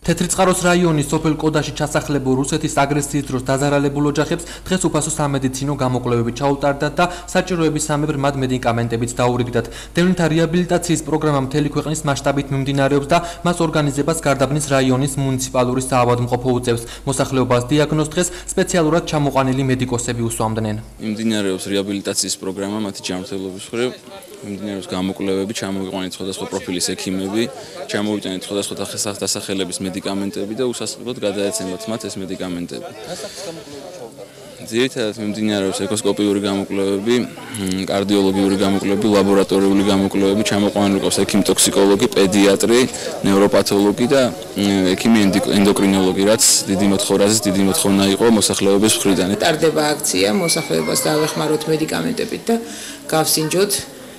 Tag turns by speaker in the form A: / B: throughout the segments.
A: თეთრიწყაროს რაიონის სოფელ კოდაში ჩასახლებულ რუსეთის აგრესიის დროს დაზარალებულ ოჯახებს დღეს უფასო სამედიცინო გამოკვლევები ჩაუტარდათ და საჭიროების სამებრ მათ მედიკამენტებიც დაურიგდათ. დევნილთა რეაბილიტაციის პროგრამა მთელი ქვეყნის მასშტაბით მიმდინარეობს და მას ორგანიზებას გარდაბნის რაიონის მუნიციპალური საავადმყოფო უწევს. მოსახლეობას დიაგნოზ დღეს სპეციალურად ჩამოყვანილი მედიკოსები უსვამდნენ.
B: მიმდინარეობს რეაბილიტაციის პროგრამა მათი ჯანმრთელობის მხრივ. მიმდინარეობს გამოკვლევები, ჩამოვიყვანეთ სხვადასხვა პროფილის ექიმები, ჩამოვიტანეთ სხვადასხვა დასახელების მედიკამენტები და უსასყიდლოდ გადაეცემათ მათ ეს მედიკამენტები. ძირითადად მიმდინარეობს ეკოსკოპიური გამოკვლევები, კარდიოლოგიური გამოკვლევები, ლაბორატორიული გამოკვლევები, ჩამოყვანილი ყავს ექიმ-ტოქსიკოლოგი, პედიატრი, ნევროპათოლოგი და ექიმი ენდოკრინოლოგი, რაც დიდი მოთხოვნა იყო მოსახლეობის მხრიდან.
C: ტარდება აქცია, მოსახლეობას დაвихმაროთ მედიკამენტებით და გავსინჯოთ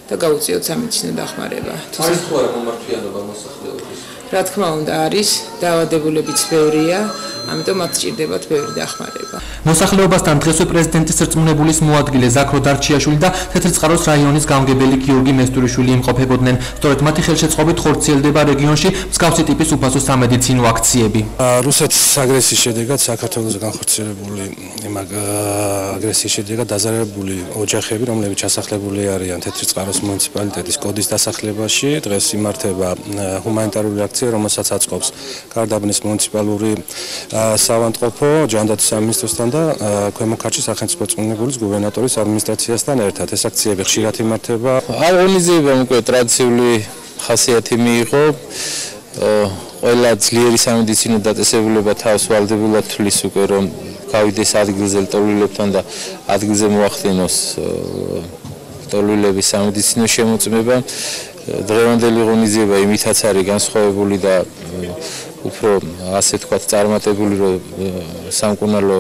C: და გაუწიოთ სამედიცინო დახმარება.
A: არის თუ არა მომართვიანობა მოსახლეობის?
C: რა თქმა უნდა არის, დაავადებულებიც ბევრია, ამიტომ მათ სჭირდებათ ბევრი დახმარება.
A: მოსახლეობასთან დღესვე პრეზიდენტის რწმუნებულის მოადგილე ზაქრო დარჩიაშვილი და თეთრიწყაროს რაიონის გამგებელი გიორგი მესტურიშვილი იმყოფებოდნენ. სწორედ მათი ხელშეწყობით ხორციელდება რეგიონში მსგავსი ტიპის უფასო სამედიცინო აქციები.
D: რუსეთის აგრესიის შედეგად საქართველოს განხორციელებული აგრესიის შედეგად დაზარალებული ოჯახები, რომლებიც ჩასახლებული არიან თეთრიწყაროს მუნიციპალიტეტის კოდის დასახლებაში, დღეს იმართება ჰუმანიტარული აქცია, რომელსაც აწყობს გარდაბნის მუნიციპალური საავადმყოფო ჯანდაცვის სამინისტროსთან და ქვემო ქართლის სახელმწიფო რწმუნებულის გუბერნატორის ადმინისტრაციასთან ერთად. ეს აქციები ხშირად იმართება.
E: ორგანიზებამ უკვე ტრადიციული ხასიათი მიიღო. ყველა ძლიერი სამედიცინო დაწესებულება თავს ვალდებულად თვლის უკვე რომ გავიდეს ადგილზე ლტოლვილებთან და ადგილზე მოახდინოს ლტოლვილების სამედიცინო შემოწმება. დღევანდელი ღონისძიება იმითაც არის განსხვავებული და უფრო ასე თქვათ წარმატებული რომ სამკურნალო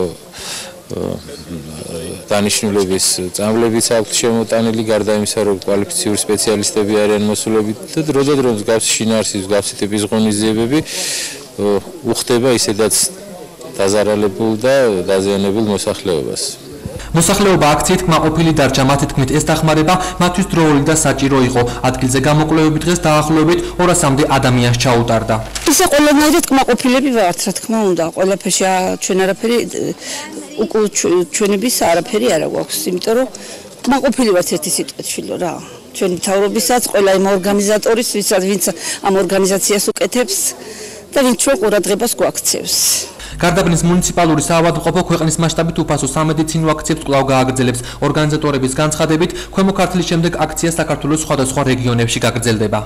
E: დანიშნულების წამლებიც აქვს შემოტანილი გარდა იმისა რომ კვალიფიციური სპეციალისტები არიან მოსულები და დროდადრო მსგავსი შინაარსის მსგავსი ტიპის ღონისძიებები უხდება ისედაც დაზარალებულ და დაზიანებულ მოსახლეობას.
A: მოსახლეობა აქციით კმაყოფილი დარჩა, მათი თქმით ეს დახმარება მათთვის დროული და საჭირო იყო. ადგილზე გამოკვლევები დღეს დაახლოებით 200-მდე ადამიანს ჩაუტარდა.
F: ისე ყველანაირად კმაყოფილები ვართ, რა თქმა უნდა, ყველაფერში ჩვენ არაფერი ჩვენების არაფერი არ გვაქვს, იმიტომ რომ კმაყოფილი ვართ ერთი სიტყვით რა. ჩვენი მთავრობისაც, ყველა იმ ორგანიზატორის, ვინც ამ ორგანიზაციას უკეთებს და ვინც რო ყურადღებას გვაქცევს.
A: გარდაბნის მუნიციპალური საავადმყოფო ქვეყნის მასშტაბით უფასო სამედიცინო აქციებს კვლავ გააგრძელებს. ორგანიზატორების განცხადებით, ქვემო ქართლის შემდეგ აქცია საქართველოს სხვადასხვა რეგიონებში გაგრძელდება.